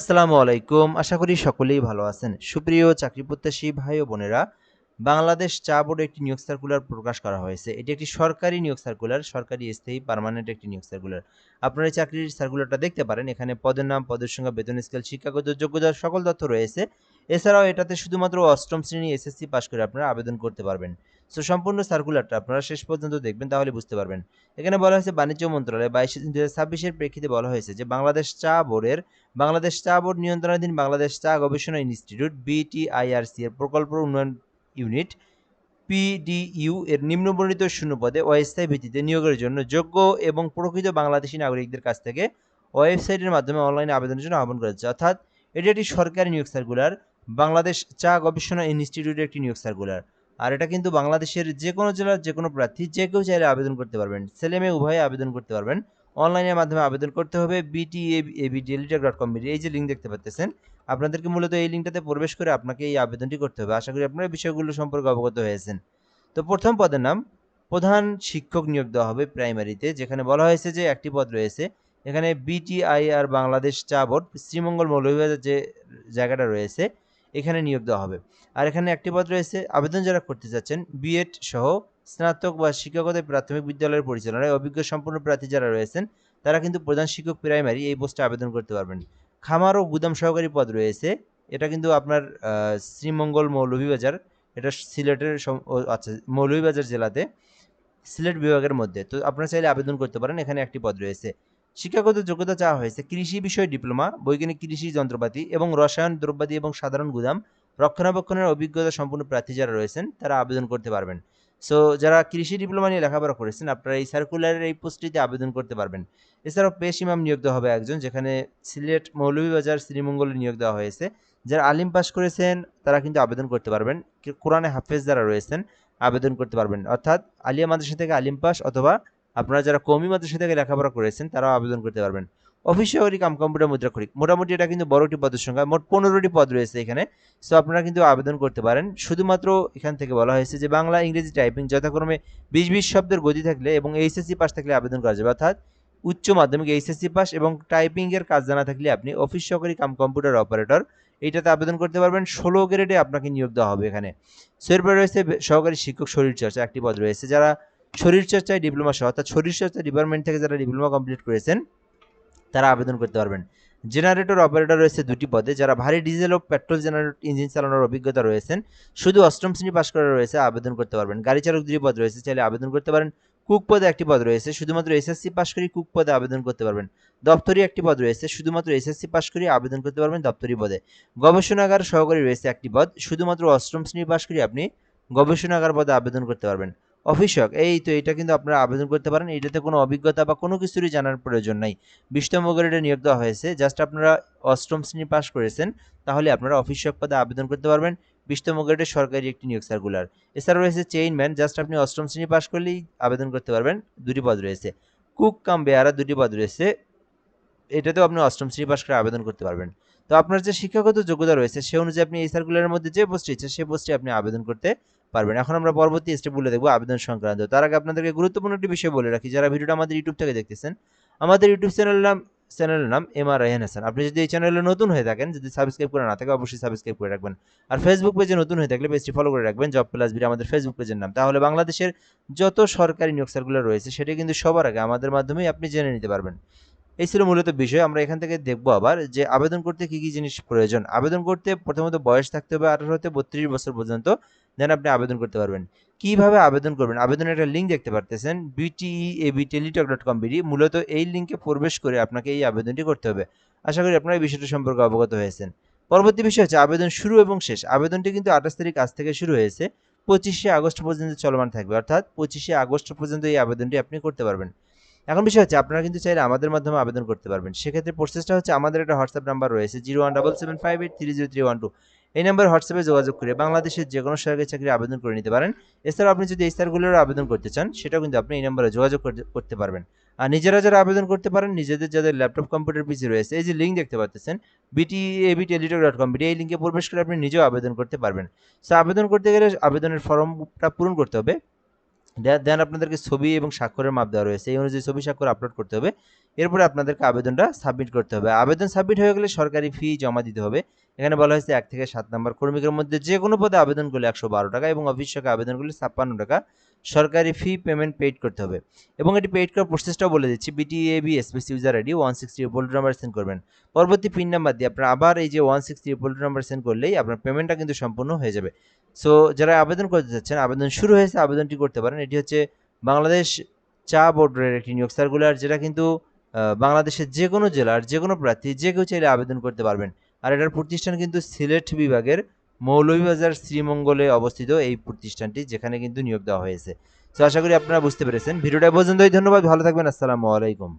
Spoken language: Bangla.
আসসালামু আলাইকুম। আশা করি সকলেই ভালো আছেন। সুপ্রিয় চাকরি প্রত্যাশী ভাই ও বোনেরা, বাংলাদেশ চা বোর্ডে একটি নিয়োগ সার্কুলার প্রকাশ করা হয়েছে। এটি একটি সরকারি নিয়োগ সার্কুলার, সরকারি স্থায়ী পার্মানেন্ট একটি নিয়োগ সার্কুলার। আপনারা এই চাকরির সার্কুলারটা দেখতে পারেন। এখানে পদের নাম, পদের সংখ্যা, বেতন স্কেল, শিক্ষাগত যোগ্যতার সকল তথ্য রয়েছে। এছাড়াও এটাতে শুধুমাত্র অষ্টম শ্রেণী এসএসসি পাস করে আপনারা আবেদন করতে পারবেন। সো সম্পূর্ণ সার্কুলারটা আপনারা শেষ পর্যন্ত দেখবেন, তাহলে বুঝতে পারবেন। এখানে বলা হয়েছে বাণিজ্য মন্ত্রণালয় 22/2026 এর প্রেক্ষিতে বলা হয়েছে যে বাংলাদেশ চা বোর্ড নিয়ন্ত্রণাধীন বাংলাদেশ চা গবেষণা ইনস্টিটিউট বিটিআইআরসি এর প্রকল্প উন্নয়ন ইউনিট পিডিইউ এর নিম্নবর্ণিত শূন্য পদে অস্থায়ী ভিত্তিতে নিয়োগের জন্য যোগ্য এবং প্রকৃত বাংলাদেশী নাগরিকদের কাছ থেকে ওয়েবসাইটের মাধ্যমে অনলাইনে আবেদনের জন্য আহ্বান করা হচ্ছে। অর্থাৎ এটি একটি সরকারি নিয়োগ সার্কুলার, বাংলাদেশ চা গবেষণা ইনস্টিটিউটের একটি নিয়োগ সার্কুলার। আর এটা কিন্তু বাংলাদেশের যে কোনো জেলার যে কোনো প্রার্থী যে কেউ চাইলে আবেদন করতে পারবেন, ছেলে মেয়ে উভয়ে আবেদন করতে পারবেন। অনলাইনের মাধ্যমে আবেদন করতে হবে btabdelitech.com এই যে লিঙ্ক দেখতে পাচ্ছেন, আপনাদেরকে মূলত এই লিঙ্কটাতে প্রবেশ করে আপনাকে এই আবেদনটি করতে হবে। আশা করি আপনারা বিষয়গুলো সম্পর্কে অবগত হয়েছেন। তো প্রথম পদের নাম প্রধান শিক্ষক নিয়োগ দেওয়া হবে প্রাইমারিতে, যেখানে বলা হয়েছে যে একটি পদ রয়েছে। এখানে বিটিআইআর বাংলাদেশ চা বোর্ড শ্রীমঙ্গল মৌলভীবাজার যে জায়গাটা রয়েছে এখানে নিয়োগ দেওয়া হবে। আর এখানে একটি পদ রয়েছে, আবেদন যারা করতে যাচ্ছেন বিএড সহ স্নাতক বা শিক্ষকতা প্রাথমিক বিদ্যালয়ের পরিচালনায় অভিজ্ঞ সম্পন্ন প্রার্থী যারা রয়েছেন তারা কিন্তু প্রধান শিক্ষক প্রাইমারি এই পোস্টে আবেদন করতে পারবেন। খামার ও গুদাম সহকারী পদ রয়েছে, এটা কিন্তু আপনার শ্রীমঙ্গল মৌলভীবাজার, এটা সিলেটের আচ্ছা মৌলভীবাজার জেলাতে সিলেট বিভাগের মধ্যে। তো আপনারা চাইলে আবেদন করতে পারেন। এখানে একটি পদ রয়েছে। শিক্ষাগত যোগ্যতা চাওয়া হয়েছে কৃষি বিষয় ডিপ্লোমা, বৈজ্ঞানিক কৃষি যন্ত্রপাতি এবং রসায়ন দ্রব্যাদি এবং সাধারণ গুদাম রক্ষণাবেক্ষণের অভিজ্ঞতা সম্পন্ন প্রার্থী যারা রয়েছেন তারা আবেদন করতে পারবেন। সো যারা কৃষি ডিপ্লোমা নিয়ে লেখাপড়া করেছেন আপনারা এই সার্কুলারের এই পোস্টটিতে আবেদন করতে পারবেন। এছাড়াও পেশ ইমাম নিয়োগ দেওয়া হবে একজন, যেখানে সিলেট মৌলভীবাজার শ্রীমঙ্গলে নিয়োগ দেওয়া হয়েছে। যারা আলিম পাস করেছেন তারা কিন্তু আবেদন করতে পারবেন। কোরআনে হাফেজ যারা রয়েছেন আবেদন করতে পারবেন। অর্থাৎ আলিয়া মাদ্রাসা থেকে আলিম পাস অথবা আপনারা যারা কওমি মাদ্রাসা থেকে লেখাপড়া করেছেন তারাও আবেদন করতে পারবেন। অফিস সহকারী কাম কম্পিউটার মুদ্রাক্ষরিক, মোটামুটি এটা কিন্তু বড়টি পদের সংখ্যা, মোট 15টি পদ রয়েছে এখানে। সো আপনারা কিন্তু আবেদন করতে পারেন। শুধুমাত্র এখান থেকে বলা হয়েছে যে বাংলা ইংরেজি টাইপিং যথাক্রমে 20 শব্দের গতি থাকলে এবং এইচএসসি পাস থাকলে আবেদন করা যাবে। অর্থাৎ উচ্চ মাধ্যমিক এইচএসসি পাস এবং টাইপিং এর কাজ জানা থাকলে আপনি অফিস সহকারী কাম কম্পিউটার অপারেটর এইটাতে আবেদন করতে পারবেন। 16 গ্রেডে আপনাকে নিয়োগ দেওয়া হবে এখানে। সো এরপরে রয়েছে সহকারী শিক্ষক শরীরচর্চা, একটি পদ রয়েছে। যারা শরীরচর্চায় ডিপ্লোমা সহ অর্থাৎ শরীরচর্চা ডিপার্টমেন্ট থেকে যারা ডিপ্লোমা কমপ্লিট করেছেন তারা আবেদন করতে পারবেন। জেনারেটর অপারেটর রয়েছে 2টি পদে। যারা ভারী ডিজেল ও পেট্রোল জেনারেটর ইঞ্জিন চালানোর অভিজ্ঞতা রয়েছেন শুধু অষ্টম শ্রেণী পাস করা রয়েছে আবেদন করতে পারবেন। গাড়ি চালক 2টি পদ রয়েছে, চাইলে আবেদন করতে পারেন। কুক পদে একটি পদ রয়েছে, শুধুমাত্র এসএসসি পাস করে কুক পদে আবেদন করতে পারবেন। দপ্তরি একটি পদ রয়েছে, শুধুমাত্র এসএসসি পাস করে আবেদন করতে পারবেন দপ্তরি পদে। গবেষণাগার সহকারী রয়েছে একটি পদ, শুধুমাত্র অষ্টম শ্রেণী পাস করে আপনি গবেষণাগার পদে আবেদন করতে পারবেন। অফিসক এই তো এটা কিন্তু আপনারা আবেদন করতে পারেন। এটাতে কোনো অভিজ্ঞতা বা কোনো কিছুরই জানার প্রয়োজন নাই। 20তম গ্রেডে নিয়োগ দেওয়া হয়েছে, জাস্ট আপনারা অষ্টম শ্রেণী পাস করেছেন তাহলে আপনারা অফিসক পদে আবেদন করতে পারবেন। 20তম গ্রেডের সরকারি একটি নিয়োগ সার্কুলার। এছাড়া রয়েছে চেইনম্যান, জাস্ট আপনি অষ্টম শ্রেণী পাস করলেই আবেদন করতে পারবেন। 2টি পদ রয়েছে। কুক কাম বেয়ারা 2টি পদ রয়েছে, এটাতেও আপনি অষ্টম শ্রেণী পাস করে আবেদন করতে পারবেন। তো আপনার যে শিক্ষাগত যোগ্যতা রয়েছে সে অনুযায়ী আপনি এই সার্কুলারের মধ্যে যে পোস্টে ইচ্ছে সে পোস্টে আপনি আবেদন করতে পারবেন। এখন আমরা পরবর্তী স্টেপ বলে দেখবো আবেদন সংক্রান্ত। তার আগে আপনাদেরকে গুরুত্বপূর্ণ একটি বিষয় বলে রাখি, যারা ভিডিওটা আমাদের ইউটিউব থেকে দেখতেছেন, আমাদের ইউটিউব চ্যানেলের নাম এমআর রায়হান হাসান। আপনি যদি এই চ্যানেলে নতুন হয়ে থাকেন, যদি সাবস্ক্রাইব করে না থাকে অবশ্যই সাবস্ক্রাইব করে রাখবেন। আর ফেসবুক পেজে নতুন হয়ে থাকলে পেজটি ফলো করে রাখবেন, জব প্লাস বিডি আমাদের ফেসবুক পেজের নাম। তাহলে বাংলাদেশের যত সরকারি নিয়োগ সার্কুলার রয়েছে সেটা কিন্তু সবার আগে আমাদের মাধ্যমেই আপনি জেনে নিতে পারবেন। এই ছিল মূলত বিষয়। আমরা এখান থেকে দেখবো আবার যে আবেদন করতে কি কি জিনিস প্রয়োজন। আবেদন করতে প্রথমত বয়স থাকতে হবে 18 হতে 32 বছর পর্যন্ত, দেন আপনি আবেদন করতে পারবেন। কিভাবে আবেদন করবেন, আবেদনের একটা লিঙ্ক দেখতে পারতেছেন bteabtelitech.com মূলত এই লিঙ্কে প্রবেশ করে আপনাকে এই আবেদনটি করতে হবে। আশা করি আপনারা এই বিষয়টি সম্পর্কে অবগত হয়েছেন। পরবর্তী বিষয় হচ্ছে আবেদন শুরু এবং শেষ। আবেদনটি কিন্তু 28 তারিখ আজ থেকে শুরু হয়েছে, 25শে আগস্ট পর্যন্ত চলমান থাকবে। অর্থাৎ 25শে আগস্ট পর্যন্ত এই আবেদনটি আপনি করতে পারবেন। এখন বিষয় হচ্ছে আপনারা কিন্তু চাইলে আমাদের মাধ্যমে আবেদন করতে পারবেন। সেক্ষেত্রে প্রসেসটা হচ্ছে আমাদের একটা হোয়াটসঅ্যাপ নাম্বার রয়েছে 017758300312। এই নাম্বারে হোয়াটসঅ্যাপে যোগাযোগ করে বাংলাদেশের যে কোনো সরকারি চাকরি আবেদন করে নিতে পারেন। এছাড়াও আপনি যদি এই সার্কুলারে আবেদন করতে চান সেটাও কিন্তু আপনি এই নাম্বারে যোগাযোগ করতে পারবেন। আর নিজেরা যারা আবেদন করতে পারেন, নিজেদের যাদের ল্যাপটপ কম্পিউটার পিসি রয়েছে, এই যে লিঙ্ক দেখতে পাচ্ছেন btabtelitech.com এই লিঙ্কে প্রবেশ করে আপনি নিজেও আবেদন করতে পারবেন। সো আবেদন করতে গেলে আবেদনের ফর্মটা পূরণ করতে হবে। দেন আপনাদেরকে ছবি এবং স্বাক্ষরের মাপ দেওয়া রয়েছে, এই অনুযায়ী ছবি স্বাক্ষর আপলোড করতে হবে। এরপরে আপনাদেরকে আবেদনটা সাবমিট করতে হবে। আবেদন সাবমিট হয়ে গেলে সরকারি ফি জমা দিতে হবে। এখানে বলা হয়েছে 1 থেকে 7 নম্বর কর্মীদের মধ্যে যে কোনো পদে আবেদন করলে 112 টাকা এবং অফিস শাখায় আবেদন করলে 56 টাকা সরকারি ফি পেমেন্ট পেইড করতে হবে। এবং এটি পেইড করার প্রসেসটাও বলে দিচ্ছি। BTAB space user ID 163 poultry number send করবেন। পরবর্তী পিন নাম্বার দিয়ে আপনারা আবার এই যে 163 পোল্ট্রি নাম্বার সেন্ড করলেই আপনার পেমেন্টটা কিন্তু সম্পূর্ণ হয়ে যাবে। সো যারা আবেদন করতে চাচ্ছেন, আবেদন শুরু হয়েছে, আবেদনটি করতে পারেন। এটি হচ্ছে বাংলাদেশ চা বোর্ডের একটি নিয়োগ সার্কুলার, যেটা কিন্তু বাংলাদেশের যে কোনো জেলার যে কোনো প্রার্থী যে কেউ চাইলে আবেদন করতে পারবেন। আর এটার প্রতিষ্ঠান কিন্তু সিলেট বিভাগের মৌলভীবাজার শ্রীমঙ্গলে অবস্থিত এই প্রতিষ্ঠানটি, যেখানে কিন্তু নিয়োগ দেওয়া হয়েছে। তো আশা করি আপনারা বুঝতে পেরেছেন। ভিডিওটা পর্যন্তই, ধন্যবাদ, ভালো থাকবেন, আসসালামু আলাইকুম।